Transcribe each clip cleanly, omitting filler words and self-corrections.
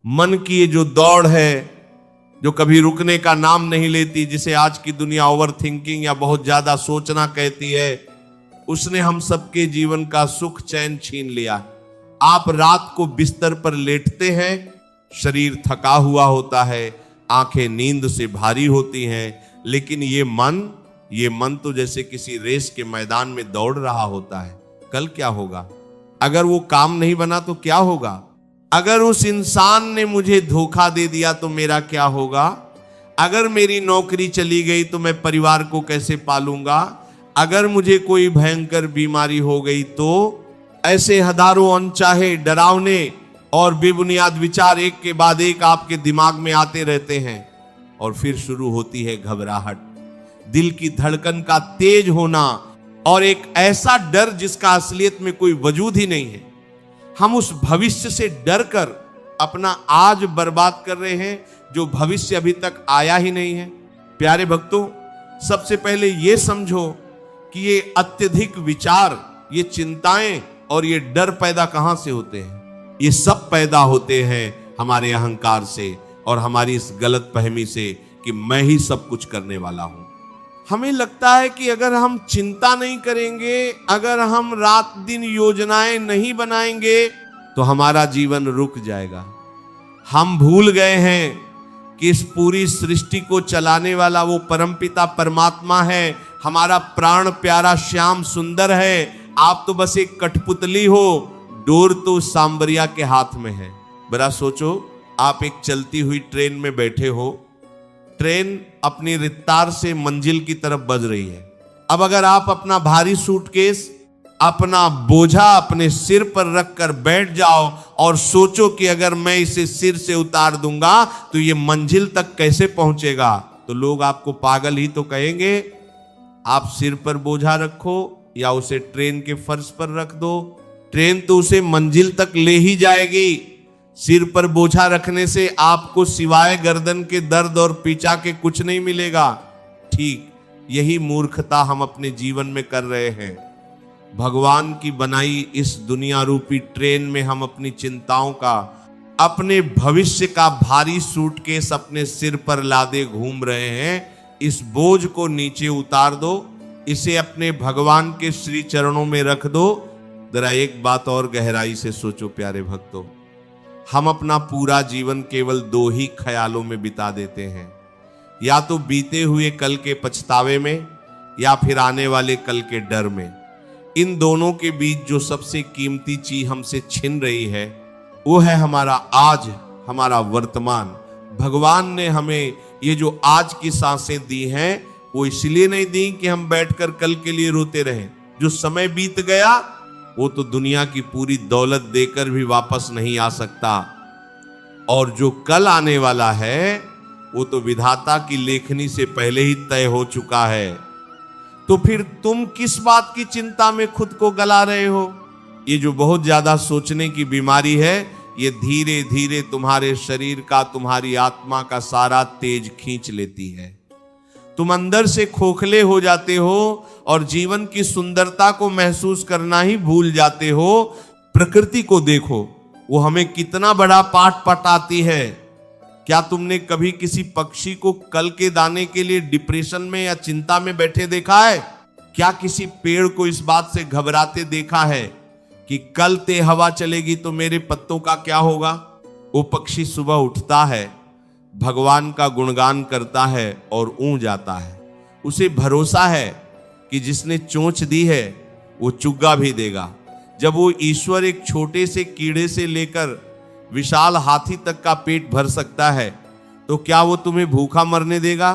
मन की ये जो दौड़ है, जो कभी रुकने का नाम नहीं लेती, जिसे आज की दुनिया ओवर थिंकिंग या बहुत ज्यादा सोचना कहती है, उसने हम सबके जीवन का सुख चैन छीन लिया। आप रात को बिस्तर पर लेटते हैं, शरीर थका हुआ होता है, आंखें नींद से भारी होती हैं, लेकिन ये मन तो जैसे किसी रेस के मैदान में दौड़ रहा होता है। कल क्या होगा? अगर वो काम नहीं बना तो क्या होगा? अगर उस इंसान ने मुझे धोखा दे दिया तो मेरा क्या होगा? अगर मेरी नौकरी चली गई तो मैं परिवार को कैसे पालूंगा? अगर मुझे कोई भयंकर बीमारी हो गई तो? ऐसे हजारों अनचाहे, डरावने और बेबुनियाद विचार एक के बाद एक आपके दिमाग में आते रहते हैं, और फिर शुरू होती है घबराहट, दिल की धड़कन का तेज होना, और एक ऐसा डर जिसका असलियत में कोई वजूद ही नहीं है। हम उस भविष्य से डर कर अपना आज बर्बाद कर रहे हैं, जो भविष्य अभी तक आया ही नहीं है। प्यारे भक्तों, सबसे पहले यह समझो कि ये अत्यधिक विचार, ये चिंताएं और ये डर पैदा कहां से होते हैं? ये सब पैदा होते हैं हमारे अहंकार से और हमारी इस गलत फहमी से कि मैं ही सब कुछ करने वाला हूं। हमें लगता है कि अगर हम चिंता नहीं करेंगे, अगर हम रात दिन योजनाएं नहीं बनाएंगे तो हमारा जीवन रुक जाएगा। हम भूल गए हैं कि इस पूरी सृष्टि को चलाने वाला वो परमपिता परमात्मा है, हमारा प्राण प्यारा श्याम सुंदर है। आप तो बस एक कठपुतली हो, डोर तो सांबरिया के हाथ में है। बड़ा सोचो, आप एक चलती हुई ट्रेन में बैठे हो, ट्रेन अपनी रफ्तार से मंजिल की तरफ बढ़ रही है। अब अगर आप अपना भारी सूटकेस, अपना बोझा अपने सिर पर रखकर बैठ जाओ और सोचो कि अगर मैं इसे सिर से उतार दूंगा तो ये मंजिल तक कैसे पहुंचेगा, तो लोग आपको पागल ही तो कहेंगे। आप सिर पर बोझा रखो या उसे ट्रेन के फर्श पर रख दो, ट्रेन तो उसे मंजिल तक ले ही जाएगी। सिर पर बोझा रखने से आपको सिवाय गर्दन के दर्द और पीछा के कुछ नहीं मिलेगा। ठीक यही मूर्खता हम अपने जीवन में कर रहे हैं। भगवान की बनाई इस दुनिया रूपी ट्रेन में हम अपनी चिंताओं का, अपने भविष्य का भारी सूटकेस अपने सिर पर लादे घूम रहे हैं। इस बोझ को नीचे उतार दो, इसे अपने भगवान के श्री चरणों में रख दो। जरा एक बात और गहराई से सोचो प्यारे भक्तों, हम अपना पूरा जीवन केवल दो ही ख्यालों में बिता देते हैं, या तो बीते हुए कल के पछतावे में या फिर आने वाले कल के डर में। इन दोनों के बीच जो सबसे कीमती चीज हमसे छिन रही है वो है हमारा आज, हमारा वर्तमान। भगवान ने हमें ये जो आज की सांसें दी हैं वो इसलिए नहीं दी कि हम बैठकर कल के लिए रोते रहें। जो समय बीत गया वो तो दुनिया की पूरी दौलत देकर भी वापस नहीं आ सकता, और जो कल आने वाला है वो तो विधाता की लेखनी से पहले ही तय हो चुका है। तो फिर तुम किस बात की चिंता में खुद को गला रहे हो? ये जो बहुत ज्यादा सोचने की बीमारी है, ये धीरे धीरे तुम्हारे शरीर का, तुम्हारी आत्मा का सारा तेज खींच लेती है। तुम अंदर से खोखले हो जाते हो और जीवन की सुंदरता को महसूस करना ही भूल जाते हो। प्रकृति को देखो, वो हमें कितना बड़ा पाठ पढ़ाती है। क्या तुमने कभी किसी पक्षी को कल के दाने के लिए डिप्रेशन में या चिंता में बैठे देखा है? क्या किसी पेड़ को इस बात से घबराते देखा है कि कल ते हवा चलेगी तो मेरे पत्तों का क्या होगा? वो पक्षी सुबह उठता है, भगवान का गुणगान करता है और ऊँ जाता है। उसे भरोसा है कि जिसने चोंच दी है वो चुग्गा भी देगा। जब वो ईश्वर एक छोटे से कीड़े से लेकर विशाल हाथी तक का पेट भर सकता है, तो क्या वो तुम्हें भूखा मरने देगा?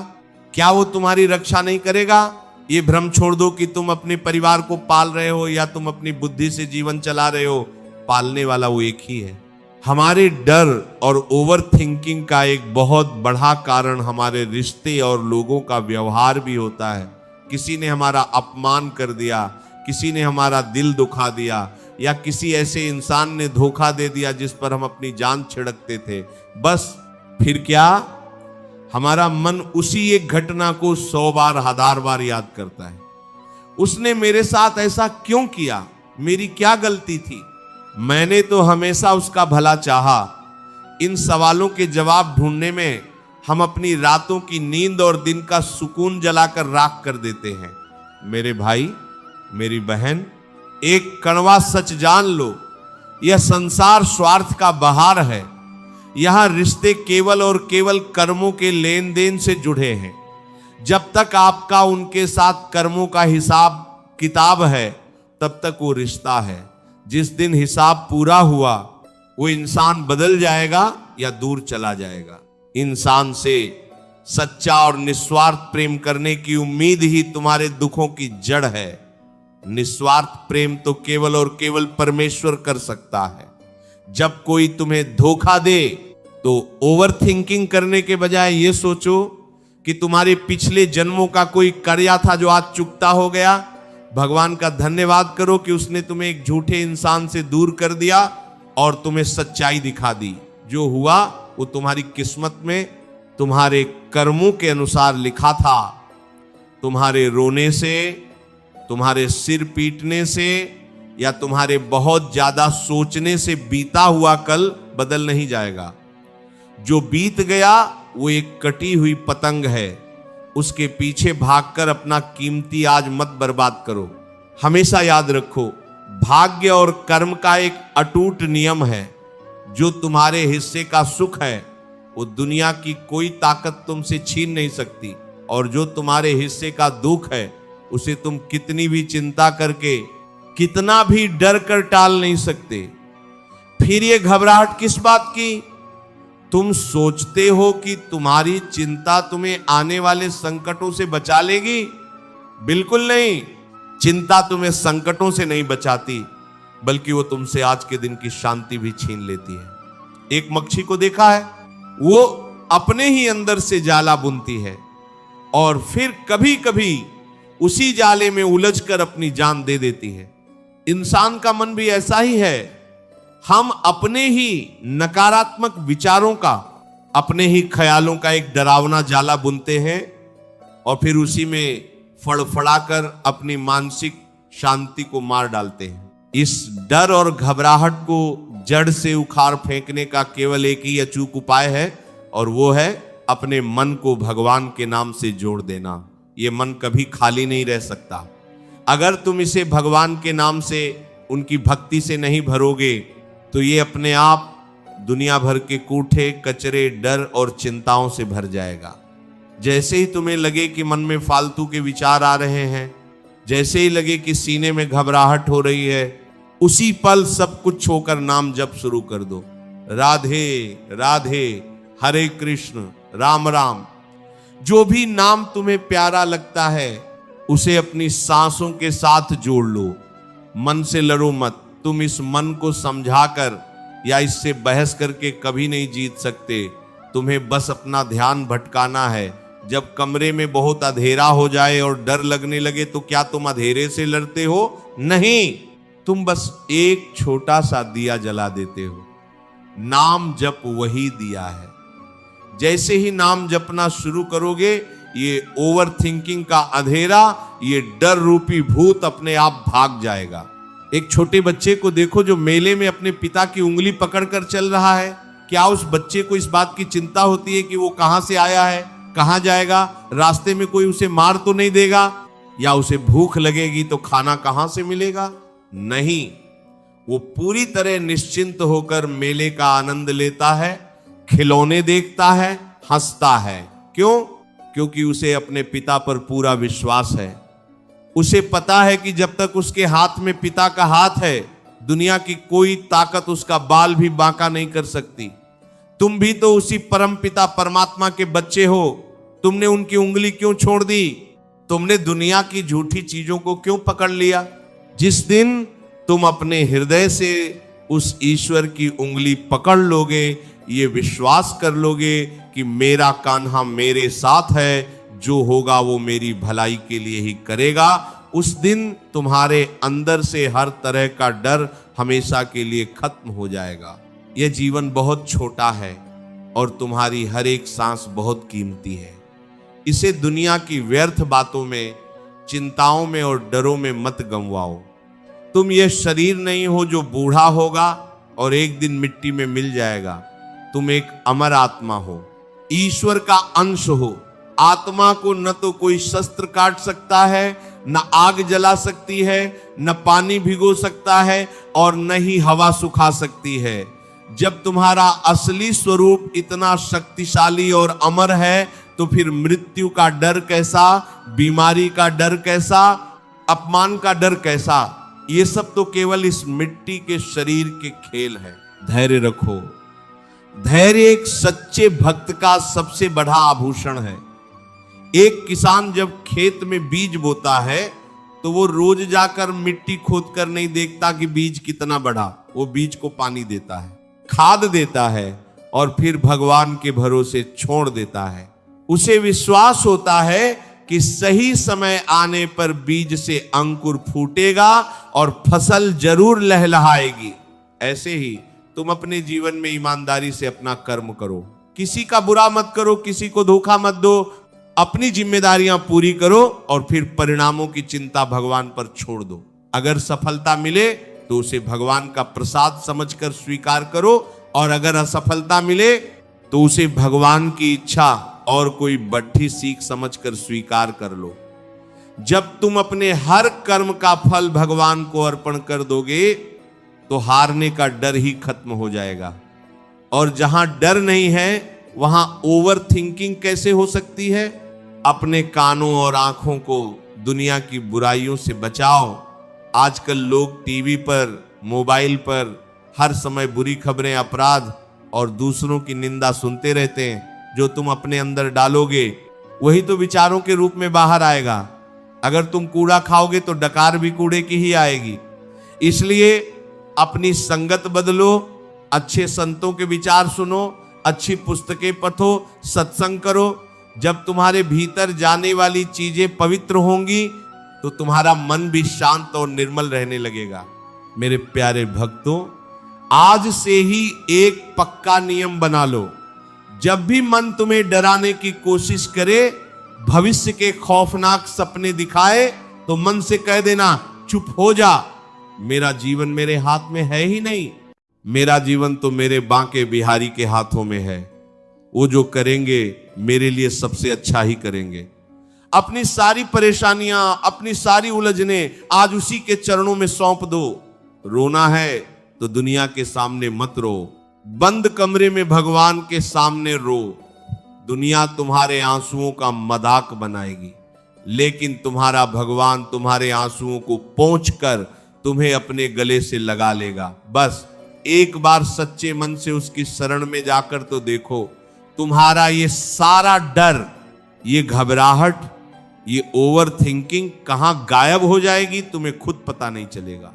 क्या वो तुम्हारी रक्षा नहीं करेगा? ये भ्रम छोड़ दो कि तुम अपने परिवार को पाल रहे हो या तुम अपनी बुद्धि से जीवन चला रहे हो। पालने वाला वो एक ही है। हमारे डर और ओवर थिंकिंग का एक बहुत बड़ा कारण हमारे रिश्ते और लोगों का व्यवहार भी होता है। किसी ने हमारा अपमान कर दिया, किसी ने हमारा दिल दुखा दिया, या किसी ऐसे इंसान ने धोखा दे दिया जिस पर हम अपनी जान छिड़कते थे। बस फिर क्या, हमारा मन उसी एक घटना को 100 बार 1000 बार याद करता है। उसने मेरे साथ ऐसा क्यों किया? मेरी क्या गलती थी? मैंने तो हमेशा उसका भला चाहा, इन सवालों के जवाब ढूंढने में हम अपनी रातों की नींद और दिन का सुकून जलाकर राख कर देते हैं। मेरे भाई, मेरी बहन, एक कड़वा सच जान लो, यह संसार स्वार्थ का बहार है। यहां रिश्ते केवल और केवल कर्मों के लेन देन से जुड़े हैं। जब तक आपका उनके साथ कर्मों का हिसाब किताब है, तब तक वो रिश्ता है। जिस दिन हिसाब पूरा हुआ, वो इंसान बदल जाएगा या दूर चला जाएगा। इंसान से सच्चा और निस्वार्थ प्रेम करने की उम्मीद ही तुम्हारे दुखों की जड़ है। निस्वार्थ प्रेम तो केवल और केवल परमेश्वर कर सकता है। जब कोई तुम्हें धोखा दे तो ओवर थिंकिंग करने के बजाय ये सोचो कि तुम्हारे पिछले जन्मों का कोई कर्या था जो आज चुकता हो गया। भगवान का धन्यवाद करो कि उसने तुम्हें एक झूठे इंसान से दूर कर दिया और तुम्हें सच्चाई दिखा दी। जो हुआ वो तुम्हारी किस्मत में तुम्हारे कर्मों के अनुसार लिखा था। तुम्हारे रोने से, तुम्हारे सिर पीटने से या तुम्हारे बहुत ज्यादा सोचने से बीता हुआ कल बदल नहीं जाएगा। जो बीत गया वो एक कटी हुई पतंग है। उसके पीछे भागकर अपना कीमती आज मत बर्बाद करो। हमेशा याद रखो, भाग्य और कर्म का एक अटूट नियम है। जो तुम्हारे हिस्से का सुख है वो दुनिया की कोई ताकत तुमसे छीन नहीं सकती, और जो तुम्हारे हिस्से का दुख है उसे तुम कितनी भी चिंता करके, कितना भी डर कर टाल नहीं सकते। फिर ये घबराहट किस बात की? तुम सोचते हो कि तुम्हारी चिंता तुम्हें आने वाले संकटों से बचा लेगी? बिल्कुल नहीं। चिंता तुम्हें संकटों से नहीं बचाती, बल्कि वो तुमसे आज के दिन की शांति भी छीन लेती है। एक मक्खी को देखा है, वो अपने ही अंदर से जाला बुनती है और फिर कभी कभी उसी जाले में उलझकर अपनी जान दे देती है। इंसान का मन भी ऐसा ही है। हम अपने ही नकारात्मक विचारों का, अपने ही ख्यालों का एक डरावना जाला बुनते हैं और फिर उसी में फड़फड़ाकर अपनी मानसिक शांति को मार डालते हैं। इस डर और घबराहट को जड़ से उखाड़ फेंकने का केवल एक ही अचूक उपाय है, और वो है अपने मन को भगवान के नाम से जोड़ देना। ये मन कभी खाली नहीं रह सकता। अगर तुम इसे भगवान के नाम से, उनकी भक्ति से नहीं भरोगे तो ये अपने आप दुनिया भर के कूठे कचरे, डर और चिंताओं से भर जाएगा। जैसे ही तुम्हें लगे कि मन में फालतू के विचार आ रहे हैं, जैसे ही लगे कि सीने में घबराहट हो रही है, उसी पल सब कुछ छोकर नाम जप शुरू कर दो। राधे राधे, हरे कृष्ण, राम राम। जो भी नाम तुम्हें प्यारा लगता है उसे अपनी सांसों के साथ जोड़ लो। मन से लड़ो मत। तुम इस मन को समझाकर या इससे बहस करके कभी नहीं जीत सकते। तुम्हें बस अपना ध्यान भटकाना है। जब कमरे में बहुत अंधेरा हो जाए और डर लगने लगे तो क्या तुम अंधेरे से लड़ते हो? नहीं, तुम बस एक छोटा सा दिया जला देते हो। नाम जप वही दिया है। जैसे ही नाम जपना शुरू करोगे, ये ओवर थिंकिंग का अंधेरा, ये डर रूपी भूत अपने आप भाग जाएगा। एक छोटे बच्चे को देखो जो मेले में अपने पिता की उंगली पकड़कर चल रहा है। क्या उस बच्चे को इस बात की चिंता होती है कि वो कहां से आया है, कहां जाएगा, रास्ते में कोई उसे मार तो नहीं देगा, या उसे भूख लगेगी तो खाना कहां से मिलेगा? नहीं, वो पूरी तरह निश्चिंत होकर मेले का आनंद लेता है, खिलौने देखता है, हंसता है। क्यों? क्योंकि उसे अपने पिता पर पूरा विश्वास है। उसे पता है कि जब तक उसके हाथ में पिता का हाथ है, दुनिया की कोई ताकत उसका बाल भी बांका नहीं कर सकती। तुम भी तो उसी परम पिता परमात्मा के बच्चे हो। तुमने उनकी उंगली क्यों छोड़ दी? तुमने दुनिया की झूठी चीजों को क्यों पकड़ लिया? जिस दिन तुम अपने हृदय से उस ईश्वर की उंगली पकड़ लोगे, ये विश्वास कर लोगे कि मेरा कान्हा मेरे साथ है, जो होगा वो मेरी भलाई के लिए ही करेगा, उस दिन तुम्हारे अंदर से हर तरह का डर हमेशा के लिए खत्म हो जाएगा। यह जीवन बहुत छोटा है और तुम्हारी हर एक सांस बहुत कीमती है। इसे दुनिया की व्यर्थ बातों में, चिंताओं में और डरों में मत गंवाओ। तुम ये शरीर नहीं हो जो बूढ़ा होगा और एक दिन मिट्टी में मिल जाएगा। तुम एक अमर आत्मा हो, ईश्वर का अंश हो। आत्मा को न तो कोई शस्त्र काट सकता है, न आग जला सकती है, न पानी भिगो सकता है, और न ही हवा सुखा सकती है। जब तुम्हारा असली स्वरूप इतना शक्तिशाली और अमर है, तो फिर मृत्यु का डर कैसा, बीमारी का डर कैसा, अपमान का डर कैसा? ये सब तो केवल इस मिट्टी के शरीर के खेल है। धैर्य रखो। धैर्य एक सच्चे भक्त का सबसे बड़ा आभूषण है। एक किसान जब खेत में बीज बोता है तो वो रोज जाकर मिट्टी खोद कर नहीं देखता कि बीज कितना बढ़ा। वो बीज को पानी देता है, खाद देता है, और फिर भगवान के भरोसे छोड़ देता है। उसे विश्वास होता है कि सही समय आने पर बीज से अंकुर फूटेगा और फसल जरूर लहलहाएगी। ऐसे ही तुम अपने जीवन में ईमानदारी से अपना कर्म करो, किसी का बुरा मत करो, किसी को धोखा मत दो, अपनी जिम्मेदारियां पूरी करो और फिर परिणामों की चिंता भगवान पर छोड़ दो। अगर सफलता मिले तो उसे भगवान का प्रसाद समझकर स्वीकार करो, और अगर असफलता मिले तो उसे भगवान की इच्छा और कोई बढ़ी सीख समझकर स्वीकार कर लो। जब तुम अपने हर कर्म का फल भगवान को अर्पण कर दोगे तो हारने का डर ही खत्म हो जाएगा। और जहां डर नहीं है वहां ओवर थिंकिंग कैसे हो सकती है? अपने कानों और आंखों को दुनिया की बुराइयों से बचाओ। आजकल लोग टीवी पर, मोबाइल पर हर समय बुरी खबरें, अपराध और दूसरों की निंदा सुनते रहते हैं। जो तुम अपने अंदर डालोगे वही तो विचारों के रूप में बाहर आएगा। अगर तुम कूड़ा खाओगे तो डकार भी कूड़े की ही आएगी। इसलिए अपनी संगत बदलो, अच्छे संतों के विचार सुनो, अच्छी पुस्तकें पढ़ो, सत्संग करो। जब तुम्हारे भीतर जाने वाली चीजें पवित्र होंगी तो तुम्हारा मन भी शांत और निर्मल रहने लगेगा। मेरे प्यारे भक्तों, आज से ही एक पक्का नियम बना लो। जब भी मन तुम्हें डराने की कोशिश करे, भविष्य के खौफनाक सपने दिखाए, तो मन से कह देना, चुप हो जा, मेरा जीवन मेरे हाथ में है ही नहीं। मेरा जीवन तो मेरे बांके बिहारी के हाथों में है। वो जो करेंगे मेरे लिए सबसे अच्छा ही करेंगे। अपनी सारी परेशानियां, अपनी सारी उलझने आज उसी के चरणों में सौंप दो। रोना है तो दुनिया के सामने मत रो, बंद कमरे में भगवान के सामने रो। दुनिया तुम्हारे आंसुओं का मजाक बनाएगी, लेकिन तुम्हारा भगवान तुम्हारे आंसुओं को पोंछकर तुम्हें अपने गले से लगा लेगा। बस एक बार सच्चे मन से उसकी शरण में जाकर तो देखो, तुम्हारा ये सारा डर, ये घबराहट, ये ओवर थिंकिंग कहां गायब हो जाएगी, तुम्हें खुद पता नहीं चलेगा।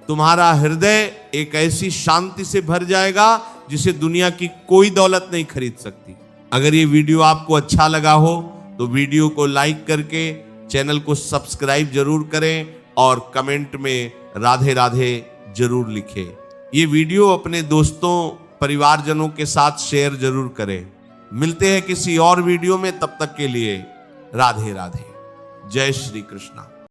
तुम्हारा हृदय एक ऐसी शांति से भर जाएगा जिसे दुनिया की कोई दौलत नहीं खरीद सकती। अगर ये वीडियो आपको अच्छा लगा हो तो वीडियो को लाइक करके चैनल को सब्सक्राइब जरूर करें और कमेंट में राधे राधे जरूर लिखें। ये वीडियो अपने दोस्तों, परिवारजनों के साथ शेयर जरूर करें। मिलते हैं किसी और वीडियो में, तब तक के लिए राधे राधे। जय श्री कृष्णा।